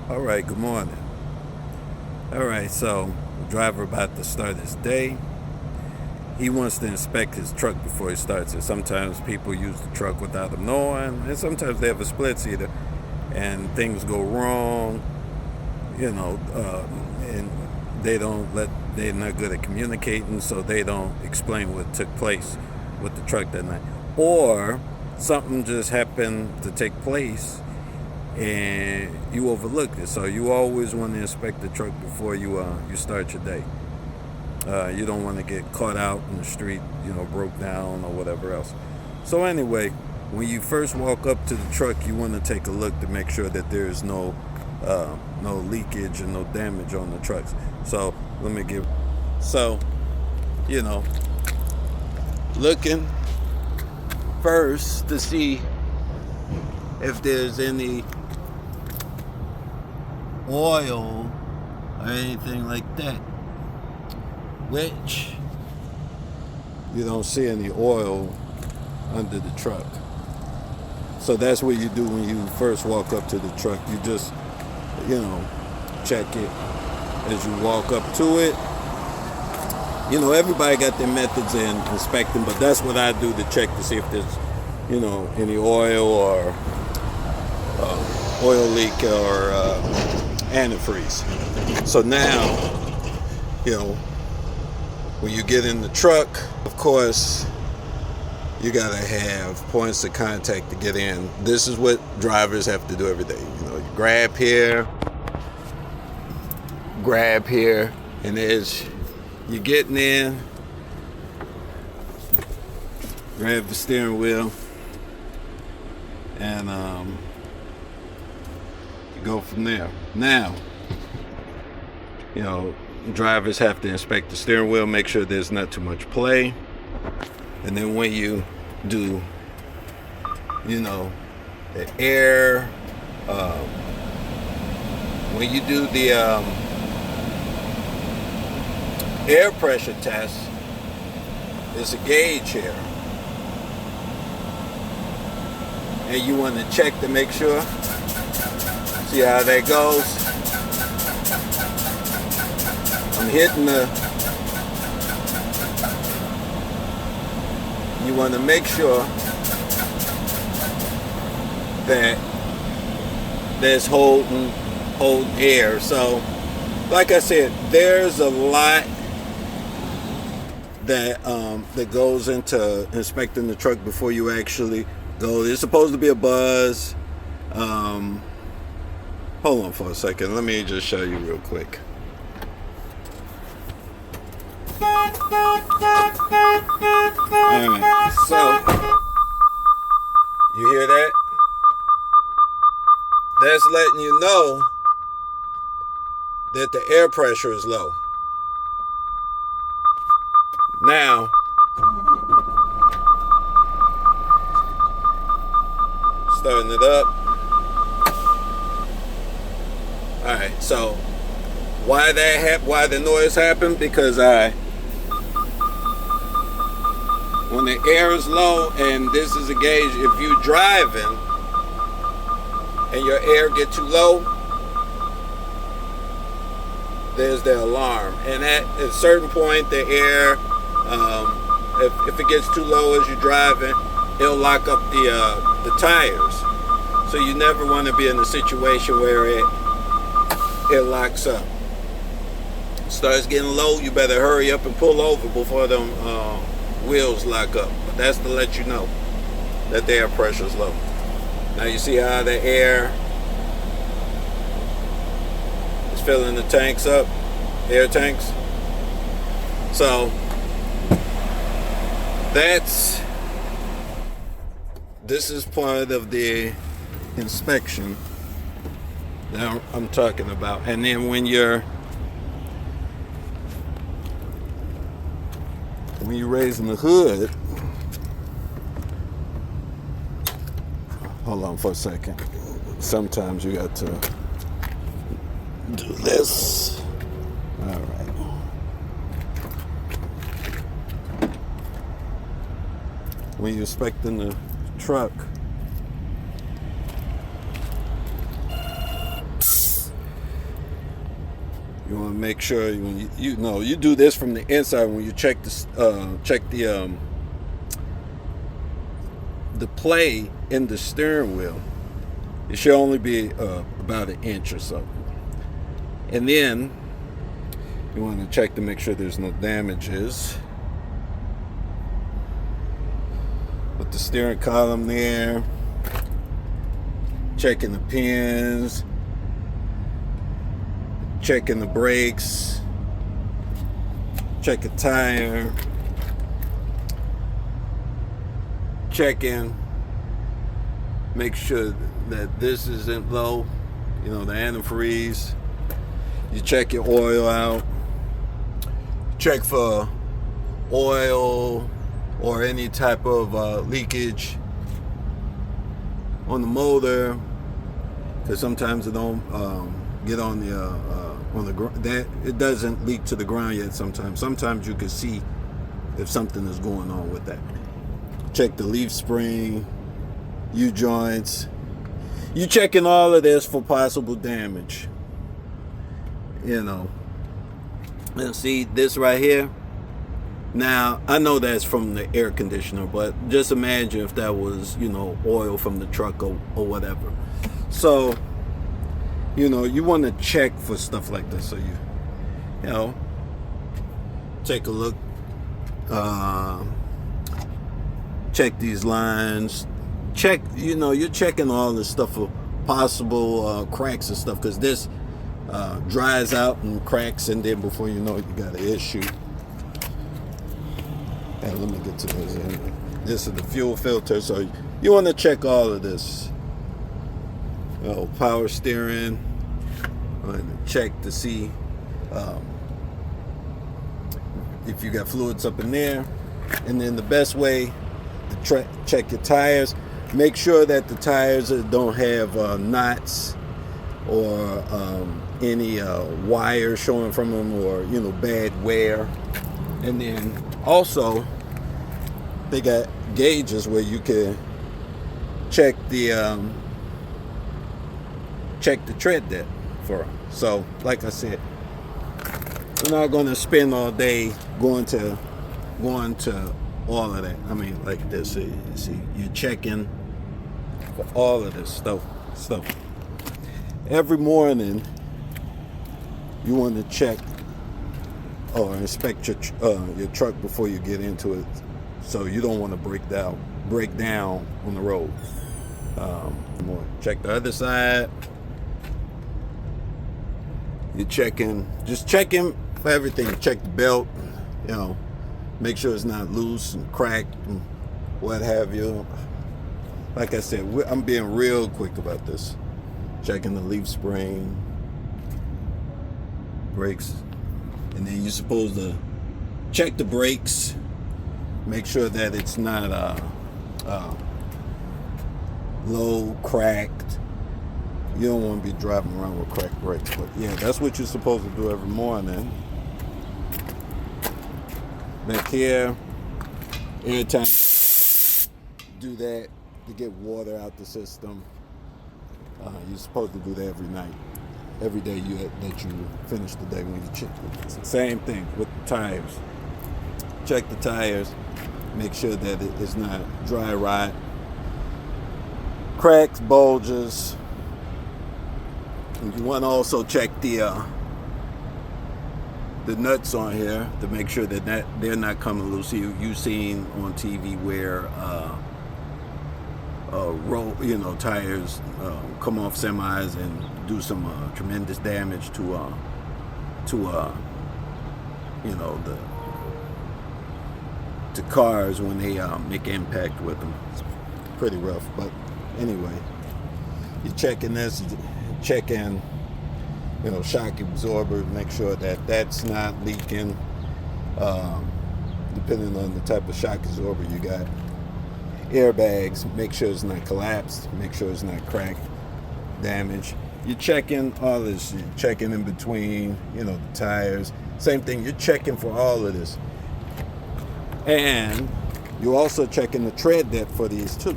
All right, good morning. All right, so the driver about to start his day. He wants to inspect his truck before he starts it. Sometimes people use the truck without him knowing, and sometimes they have a split seater and things go wrong, and they're not good at communicating, so they don't explain what took place with the truck that night. Or something just happened to take place and you overlooked it. So you always want to inspect the truck before you start your day. You don't want to get caught out in the street, broke down or whatever else. So anyway, when you first walk up to the truck, you want to take a look to make sure that there is no leakage and no damage on the trucks. So let me give. So, you know, looking first to see if there's any oil or anything like that, which you don't see any oil under the truck. So that's what you do when you first walk up to the truck. You just, check it as you walk up to it. Everybody got their methods in inspecting, but that's what I do to check to see if there's, any oil or oil leak or antifreeze. So now, when you get in the truck, of course, you gotta have points of contact to get in. This is what drivers have to do every day. You grab here, and as you're getting in, grab the steering wheel, and you go from there. Now, drivers have to inspect the steering wheel, make sure there's not too much play. And then when you do, the air, when you do the air pressure test, there's a gauge here. And you want to check to make sure. See how that goes? I'm hitting you want to make sure that there's holding air. So, like I said, there's a lot that goes into inspecting the truck before you actually go. There's supposed to be a buzz. Hold on for a second. Let me just show you real quick. Alright, so you hear that? That's letting you know that the air pressure is low. Now, starting it up. Alright, so why the noise happened? Because when the air is low, and this is a gauge, if you're driving and your air get too low, there's the alarm. And at a certain point, the air, if it gets too low as you're driving, it'll lock up the tires. So you never want to be in a situation where it locks up. Starts getting low, you better hurry up and pull over before them wheels lock up. But that's to let you know that the air pressure is low. Now you see how the air is filling the tanks up, air tanks. So this is part of the inspection that I'm talking about. And then when you're raising the hood, hold on for a second. Sometimes you got to do this. All right. When you're inspecting the truck, You want to make sure when you do this from the inside when you check the play in the steering wheel. It should only be about an inch or so. And then you want to check to make sure there's no damages. With the steering column there, checking the pins, checking the brakes, check a tire, checking, make sure that this isn't low, the antifreeze. You check your oil out, check for oil or any type of leakage on the motor, because sometimes it don't get on the ground. That it doesn't leak to the ground yet. Sometimes you can see if something is going on with that. Check the leaf spring, U-joints. You checking all of this for possible damage. And see this right here. Now, I know that's from the air conditioner, but just imagine if that was, oil from the truck or whatever. So, you want to check for stuff like this. So take a look, check these lines, check, you're checking all this stuff for possible cracks and stuff, because this dries out and cracks, and then before you know it, you got an issue. And let me get to this. This is the fuel filter, so you want to check all of this. Power steering. Check to see if you got fluids up in there. And then the best way to check your tires, make sure that the tires don't have knots or any wire showing from them, or bad wear. And then also they got gauges where you can check the tread depth for them. So like I said, we're not going to spend all day going to all of that. I mean, like this, see you're checking for all of this stuff. Every morning you want to check or inspect your truck before you get into it, so you don't want to break down on the road. Check the other side. You're just checking for everything. Check the belt, make sure it's not loose and cracked and what have you. Like I said, I'm being real quick about this. Checking the leaf spring, brakes, and then you're supposed to check the brakes, make sure that it's not low, cracked. You don't want to be driving around with cracked brakes, but yeah, that's what you're supposed to do every morning. Back here, every time do that to get water out the system. You're supposed to do that every night, every day that you finish the day when you check. Same thing with the tires. Check the tires, make sure that it is not dry rot, cracks, bulges. And you want to also check the nuts on here to make sure that they're not coming loose. You've seen on TV where tires come off semis and do some tremendous damage to cars when they make impact with them. It's pretty rough, but anyway, you're checking this, checking shock absorber, make sure that that's not leaking, depending on the type of shock absorber you got. Airbags, make sure it's not collapsed, make sure it's not cracked, damaged. You're checking all this, you're checking in between, the tires. Same thing, you're checking for all of this. And you're also checking the tread depth for these too.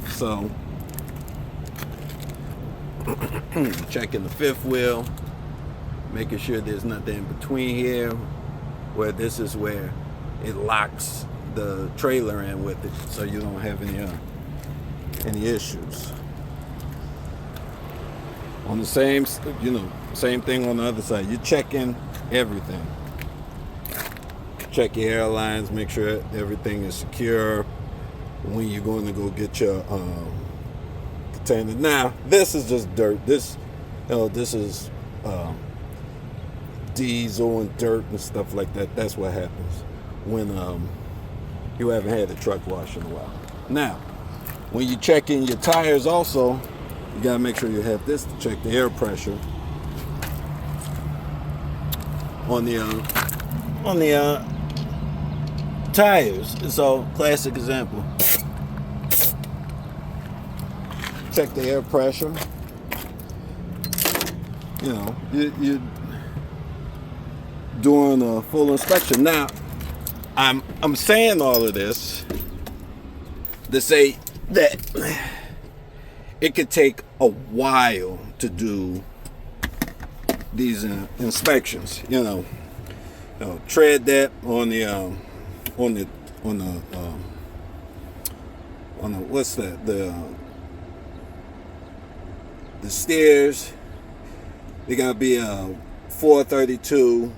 So Checking the fifth wheel, making sure there's nothing in between here, where this is where it locks the trailer in with it, so you don't have any issues. On the same thing on the other side. You're checking everything. Check your airlines, make sure everything is secure when you're going to go get your container. Now, this is just dirt. This is diesel and dirt and stuff like that. That's what happens when you haven't had a truck wash in a while. Now, when you check in your tires also, you gotta make sure you have this to check the air pressure on the tires. So, classic example. Check the air pressure. You're doing a full inspection. Now, I'm saying all of this to say that it could take a while to do these inspections. Tread that on the what's that? The steers. They gotta be 432.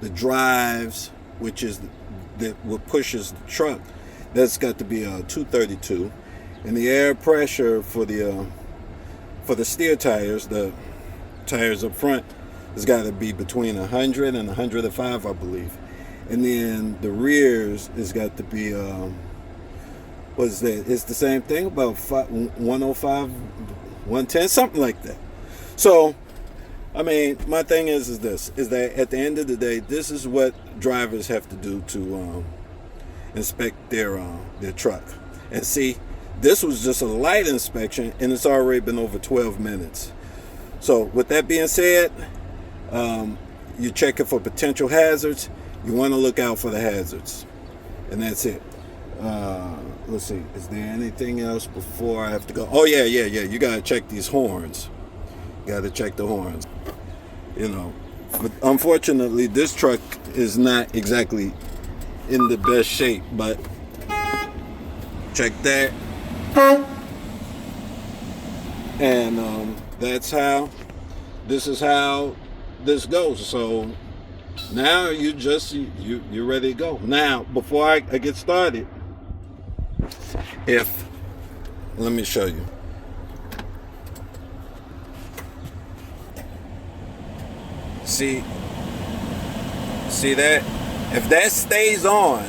The drives, which is what pushes the truck, that's got to be 232. And the air pressure for the steer tires, the tires up front, has got to be between 100 and 105, I believe. And then the rears has got to be what's that? It's the same thing, about 105, 110, something like that. So, I mean, my thing is that at the end of the day, this is what drivers have to do to inspect their truck. And see, this was just a light inspection, and it's already been over 12 minutes. So, with that being said, you're checking for potential hazards. You want to look out for the hazards, and that's it. Let's see. Is there anything else before I have to go? Oh yeah. You gotta check these horns. You gotta check the horns. But unfortunately, this truck is not exactly in the best shape. But check that, and that's how. This is how this goes. So now you're ready to go. Now, before I get started, let me show you. See that? If that stays on,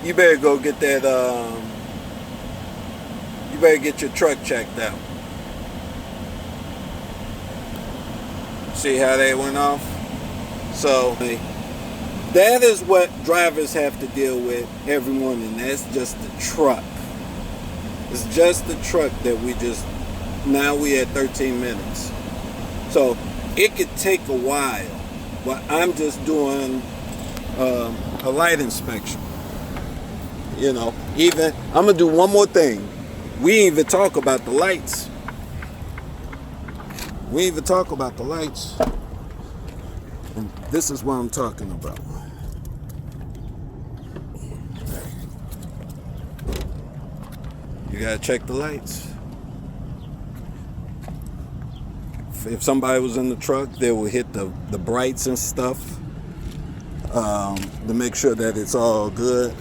you better go get that. You better get your truck checked out. See how that went off? So that is what drivers have to deal with every morning. That's just the truck. It's just the truck that now we at 13 minutes. So it could take a while, but I'm just doing a light inspection. Even I'm gonna do one more thing. We even talk about the lights. And this is what I'm talking about. You gotta check the lights. If somebody was in the truck, they will hit the brights and stuff to make sure that it's all good.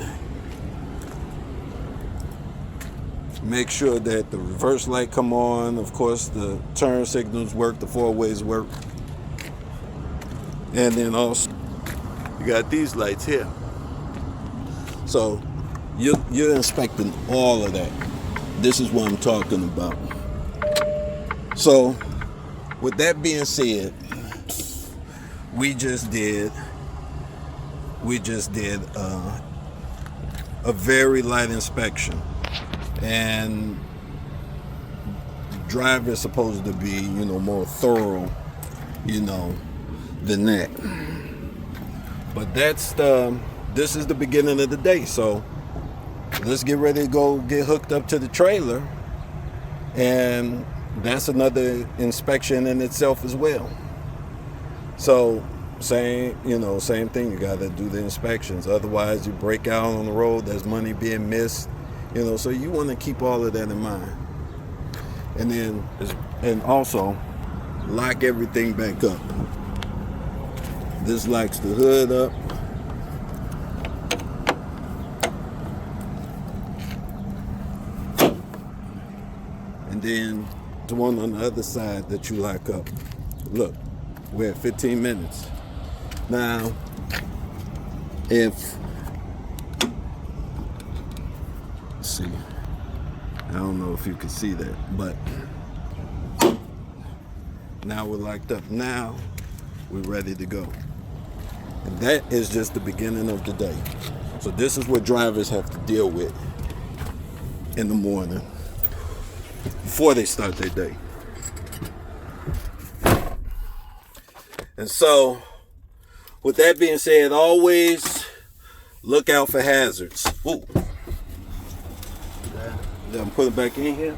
Make sure that the reverse light come on. Of course, the turn signals work, the four ways work. And then also, you got these lights here. So you're inspecting all of that. This is what I'm talking about. So, with that being said, we just did a very light inspection, and driver is supposed to be, more thorough, than that. But this is the beginning of the day, so let's get ready to go get hooked up to the trailer and that's another inspection in itself as well. So same thing, you got to do the inspections, otherwise you break out on the road, there's money being missed, so you want to keep all of that in mind. And also lock everything back up. This locks the hood up. And then the one on the other side that you lock up. Look, we're at 15 minutes. Now, let's see, I don't know if you can see that, but now we're locked up. Now we're ready to go. And that is just the beginning of the day. So this is what drivers have to deal with in the morning before they start their day. And so, with that being said, always look out for hazards. Ooh. Did I put it back in here?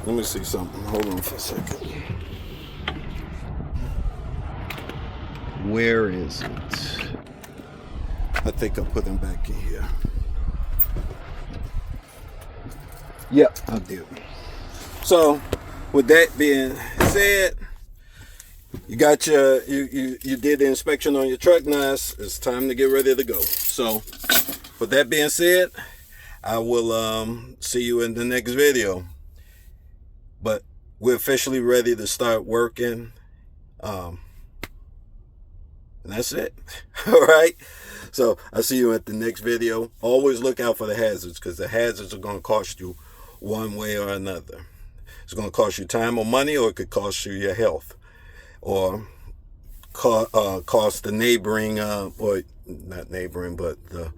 Let me see something. Hold on for a second. Where is it? I think I put them back in here. Yep, I did. So, with that being said, you got you did the inspection on your truck. Now it's time to get ready to go. So, with that being said, I will see you in the next video. But we're officially ready to start working. And that's it. All right. So I'll see you at the next video. Always look out for the hazards, because the hazards are going to cost you one way or another. It's going to cost you time or money, or it could cost you your health, or cost the neighboring, or not neighboring, but the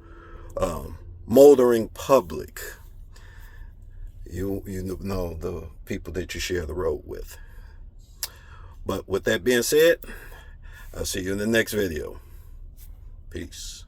motoring public. You know, the people that you share the road with. But with that being said, I'll see you in the next video. Peace.